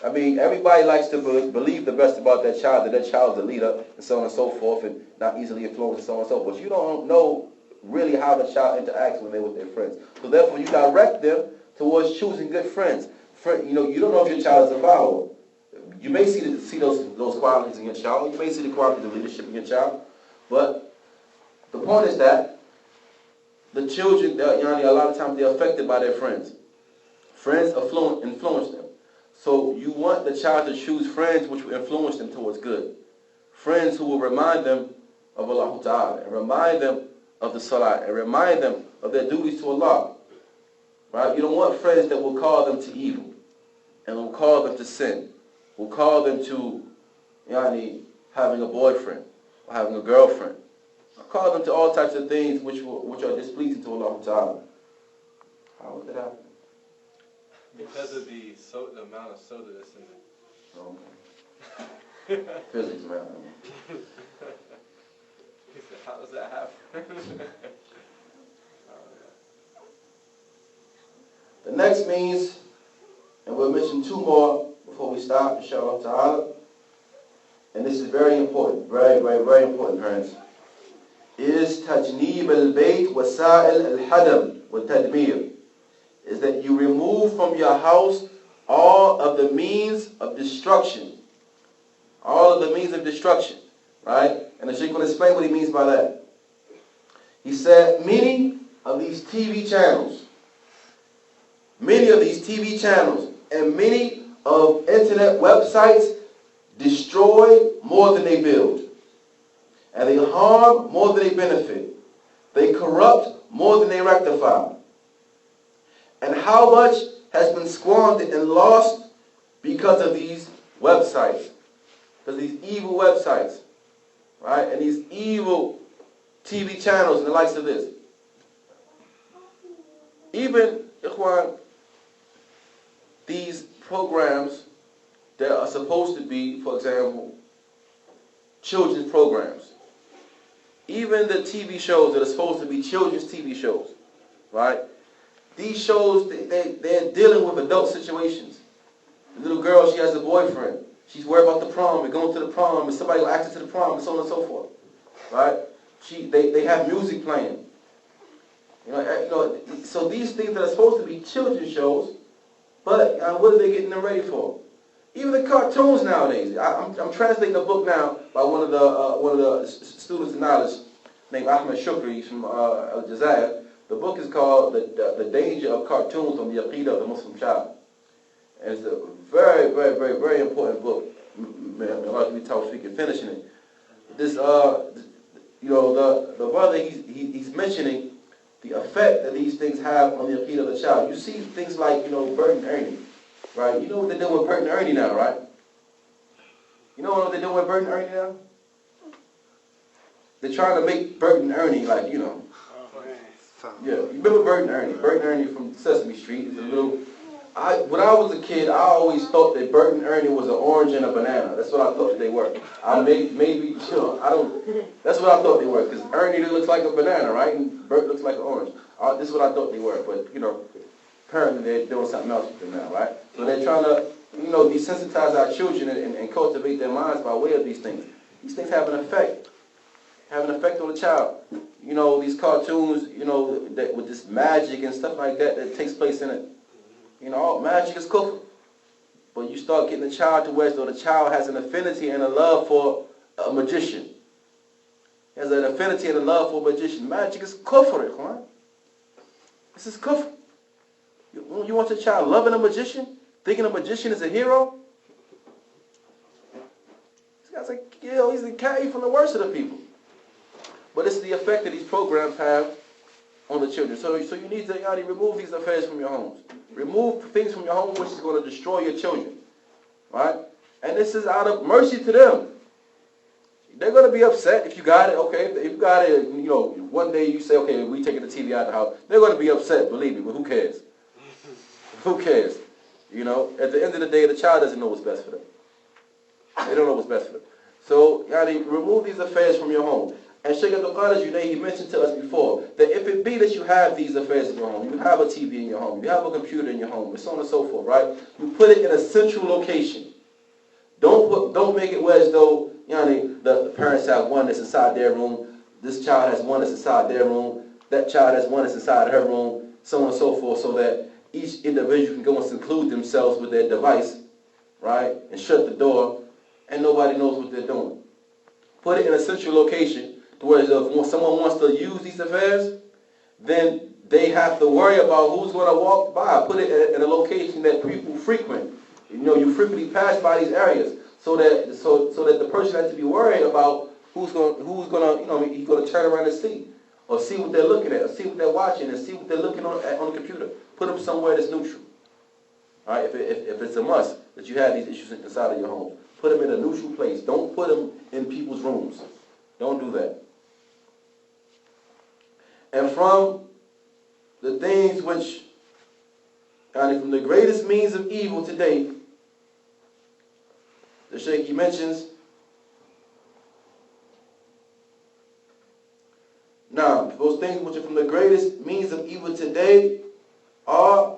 I mean, everybody likes to believe the best about that child, that that child's a leader, and so on and so forth, and not easily influenced, and so on and so forth. But you don't know really how the child interacts when they're with their friends. So therefore, you direct them towards choosing good friends. You don't know if your child is a follower. You may see those qualities in your child. You may see the qualities of leadership in your child. But the point is that the children, a lot of times they're affected by their friends. Friends influence them. So you want the child to choose friends which will influence them towards good. Friends who will remind them of Allah Ta'ala, and remind them of the Salah, and remind them of their duties to Allah. Right? You don't want friends that will call them to evil, and will call them to sin, will call them to having a boyfriend, or having a girlfriend. Call them to all types of things which are displeasing to Allah Ta'ala. How would that happen? Because of the amount of soda that's in it. Okay. Physics, man. He said, how does that happen? The next means, and we'll mention two more before we stop, inshallah ta'ala, and this is very important, very, very, very important, parents, is tajneeb al-bayt wasa'il al-hadam wa tadmir, is that you remove from your house all of the means of destruction. All of the means of destruction. Right? And the Shaykh will explain what he means by that. He said, many of these TV channels, and many of internet websites destroy more than they build. And they harm more than they benefit. They corrupt more than they rectify. And how much has been squandered and lost because of these websites, because of these evil websites, right? And these evil TV channels and the likes of this. Even, ikhwan, these programs that are supposed to be, for example, children's programs. Even the TV shows that are supposed to be children's TV shows, right? These shows, they're dealing with adult situations. The little girl, she has a boyfriend. She's worried about the prom, and going to the prom, and somebody will ask her to the prom, and so on and so forth. Right? They have music playing. So these things that are supposed to be children's shows, but what are they getting them ready for? Even the cartoons nowadays. I'm translating a book now by one of the students of knowledge named Ahmed Shukri. He's from Al-Jazair. The book is called The Danger of Cartoons on the Aqeedah of the Muslim Child. And it's a very, very, very, very important book. I'll be speaking, finishing it. This, the brother, he's mentioning the effect that these things have on the Aqeedah of the child. You see things like, Bert and Ernie, right? You know what they're doing with Bert and Ernie now, right? You know what they're doing with Bert and Ernie now? They're trying to make Bert and Ernie like, Yeah, you remember Bert and Ernie? Bert and Ernie from Sesame Street is a little. When I was a kid, I always thought that Bert and Ernie was an orange and a banana. That's what I thought that they were. That's what I thought they were, because Ernie looks like a banana, right? And Bert looks like an orange. This is what I thought they were, but apparently they're doing something else with them now, right? So they're trying to desensitize our children and cultivate their minds by way of these things. These things have an effect. Have an effect on the child. These cartoons, that with this magic and stuff like that takes place in it. Magic is kufr. But you start getting the child to where the child has an affinity and a love for a magician. He has an affinity and a love for a magician. Magic is kufr, come on. This is kufr. You want your child loving a magician? Thinking a magician is a hero? This guy's like, he's the carry from the worst of the people. But this is the effect that these programs have on the children. So you need to remove these affairs from your homes. Remove things from your home which is going to destroy your children. Right? And this is out of mercy to them. They're going to be upset if you got it, okay? If you got it, one day you say, okay, we taking the TV out of the house. They're going to be upset, believe me, but who cares? Who cares? At the end of the day, the child doesn't know what's best for them. They don't know what's best for them. So, remove these affairs from your home. And Shaykh Abdul Qadir Junaid, he mentioned to us before, that if it be that you have these affairs in your home, you have a TV in your home, you have a computer in your home, and so on and so forth, right? You put it in a central location. Don't make it where as though, the parents have one that's inside their room, this child has one that's inside their room, that child has one that's inside her room, so on and so forth, so that each individual can go and seclude themselves with their device, right? And shut the door, and nobody knows what they're doing. Put it in a central location, to where if someone wants to use these affairs, then they have to worry about who's going to walk by. Put it in a location that people frequent. You frequently pass by these areas, so that the person has to be worried about he's going to turn around and see what they're looking at, or see what they're watching, and see what they're looking on the computer. Put them somewhere that's neutral. All right, if it's a must that you have these issues inside of your home, put them in a neutral place. Don't put them in people's rooms. Don't do that. And from the things which, from the greatest means of evil today, the Shaykh, he mentions, now, those things which are from the greatest means of evil today are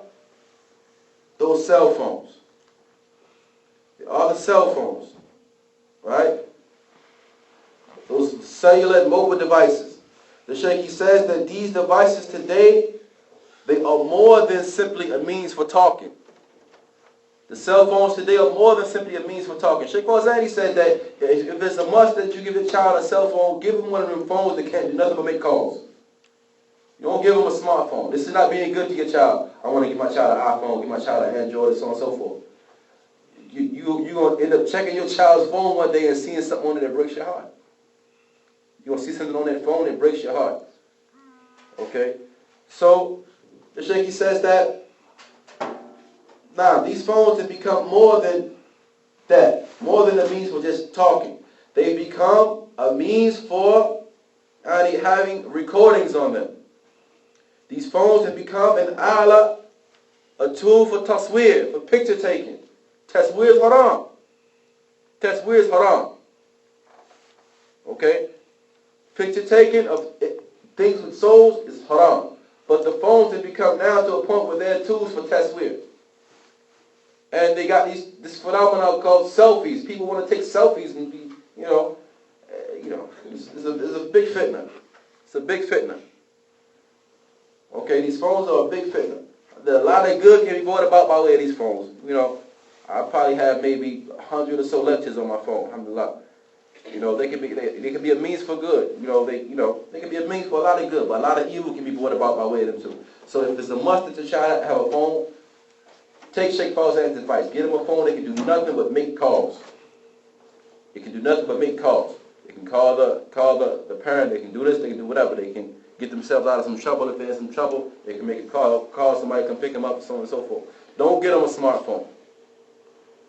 those cell phones. They are the cell phones, right? Those cellular and mobile devices. The Shaykh, he says that these devices today, they are more than simply a means for talking. The cell phones today are more than simply a means for talking. Shaykh Fawzan, he said that if it's a must that you give your child a cell phone, give him one of them phones that can't do nothing but make calls. You don't give him a smartphone. This is not being good to your child. I want to give my child an iPhone, give my child an Android, and so on and so forth. You're going to end up checking your child's phone one day and seeing something on it that breaks your heart. You're going to see something on that phone that breaks your heart. Okay? So, the Shaykh, he says that, now, these phones have become more than that. More than a means for just talking. They become a means for having recordings on them. These phones have become an ala, a tool for tasweer, for picture taking. Tasweer is haram. Tasweer is haram. Okay? Picture taking of things with souls is haram. But the phones have become now to a point where they're tools for tasweer. And they got this phenomenon called selfies. People want to take selfies and be, it's a big fitna. It's a big fitna. Okay, these phones are a big fitna. A lot of good can be brought about by way of these phones. I probably have maybe 100 or so lectures on my phone. Alhamdulillah. They can be a means for good. They can be a means for a lot of good, but a lot of evil can be brought about by way of them too. So if it's a must that your child have a phone, take Shaykh Fawzan's advice. Get them a phone that can do nothing but make calls. It can do nothing but make calls. They can call the parent. They can do this. They can do whatever. They can get themselves out of some trouble. If they're in some trouble, they can make a call somebody, come pick them up, and so on and so forth. Don't get them a smartphone.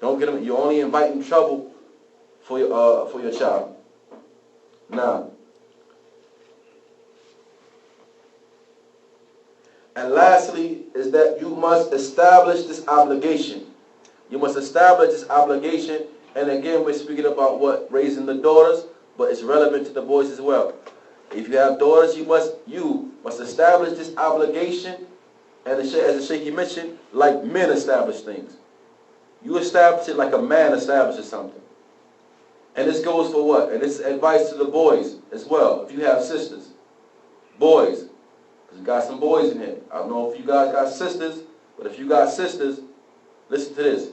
Don't get them. You're only inviting trouble for your child. Now, and lastly is that you must establish this obligation. You must establish this obligation, and again we're speaking about raising the daughters, but it's relevant to the boys as well. If you have daughters, you must establish this obligation, and as the Shaykh mentioned, like men establish things. You establish it like a man establishes something. And this goes for what? And this is advice to the boys as well. If you have sisters, boys, because you got some boys in here. I don't know if you guys got sisters, but if you got sisters, listen to this.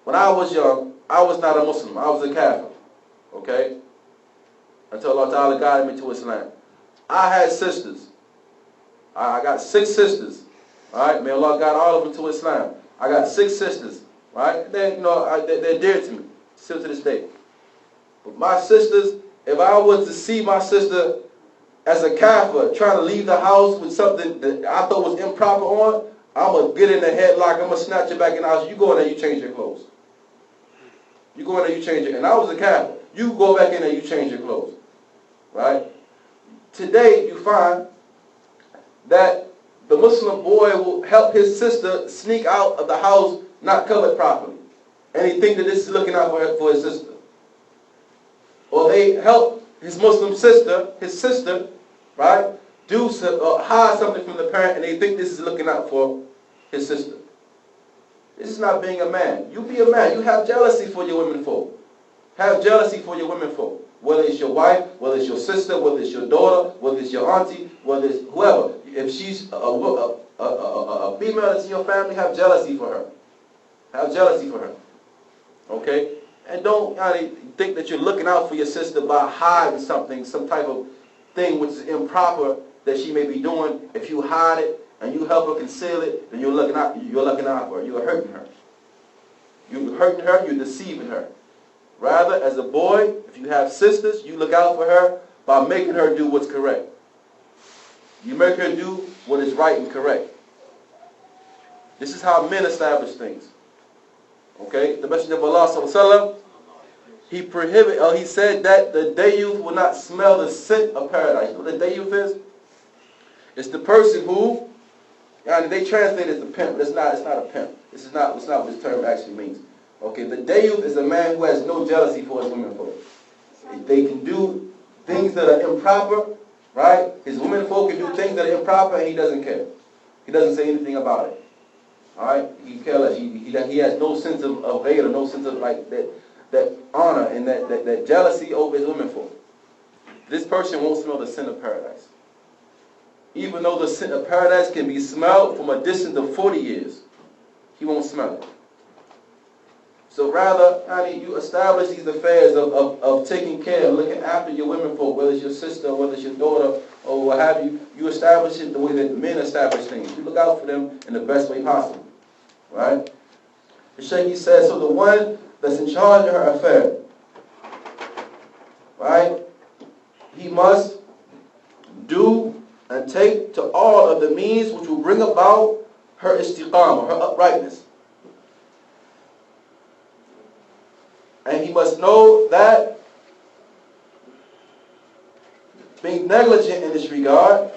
When I was young, I was not a Muslim. I was a Kafir. Okay? Until Allah Ta'ala guided me to Islam. I had sisters. I got 6 sisters. Alright? May Allah guide all of them to Islam. I got 6 sisters. Right? They're dear to me. Still to this day. But my sisters, if I was to see my sister as a kafir trying to leave the house with something that I thought was improper on, I'm going to get in the headlock, I'm going to snatch her back in the house. You go in there, you change your clothes. You go in there, you change it. And I was a kafir. You go back in there, you change your clothes. Right? Today, you find that the Muslim boy will help his sister sneak out of the house not covered properly. And he thinks that this is looking out for his sister. Or they help his Muslim sister, right, hide something from the parent, and they think this is looking out for his sister. This is not being a man. You be a man. You have jealousy for your women folk. Have jealousy for your women folk. Whether it's your wife, whether it's your sister, whether it's your daughter, whether it's your auntie, whether it's whoever. If she's a female that's in your family, have jealousy for her. Have jealousy for her. Okay? And don't think that you're looking out for your sister by hiding something, some type of thing which is improper that she may be doing. If you hide it and you help her conceal it, then you're looking out for her. You're hurting her. You're hurting her, you're deceiving her. Rather, as a boy, if you have sisters, you look out for her by making her do what's correct. You make her do what is right and correct. This is how men establish things. Okay, the Messenger of Allah sallallahu he said that the Dayyuth will not smell the scent of paradise. You know what the Dayyuth is? It's the person who, they translate it as a pimp, but it's not a pimp. This is not what this term actually means. Okay, the Dayyuth is a man who has no jealousy for his women folk. They can do things that are improper, right? His women folk can do things that are improper and he doesn't care. He doesn't say anything about it. Alright? He's careless. He has no sense of ghayr, no sense of like that honor and that jealousy over his women folk. This person won't smell the scent of paradise. Even though the scent of paradise can be smelled from a distance of 40 years, he won't smell it. So rather, you establish these affairs of taking care, of looking after your women folk, whether it's your sister, whether it's your daughter, or what have you. You establish it the way that men establish things. You look out for them in the best way possible. Right? The Shaykh says, so the one that's in charge of her affair, right, he must do and take to all of the means which will bring about her istiqamah, her uprightness. And he must know that being negligent in this regard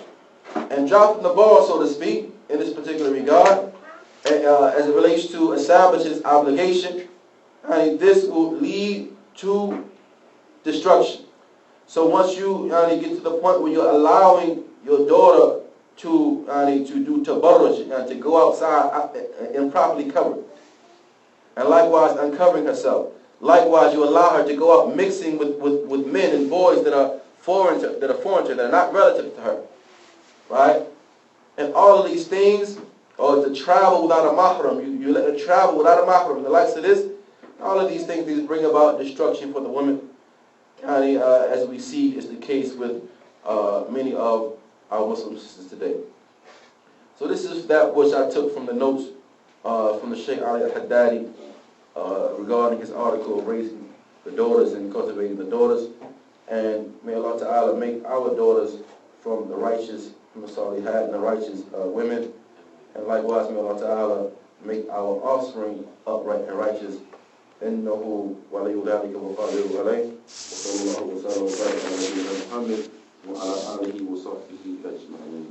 and dropping the ball, so to speak, in this particular regard, as it relates to establishing his obligation, and this will lead to destruction. So once you get to the point where you're allowing your daughter to do tabarruj, to go outside improperly covered, and likewise uncovering herself. Likewise, you allow her to go out mixing with men and boys that are foreign to her, that are not relative to her, right? And all of these things, or to travel without a mahram, you let her travel without a mahram, the likes of this, all of these things bring about destruction for the women, as we see is the case with many of our Muslim sisters today. So this is that which I took from the notes from the Shaykh Ali al-Haddadi regarding his article of raising the daughters and cultivating the daughters. And may Allah Ta'ala make our daughters from the righteous, from the salihat and the righteous women. And likewise, may Allah Ta'ala make our offspring upright and righteous. إنه ولي ذلك وقادر عليه وصلى الله وسلم وبارك على نبينا محمد وعلى آله وصحبه أجمعين.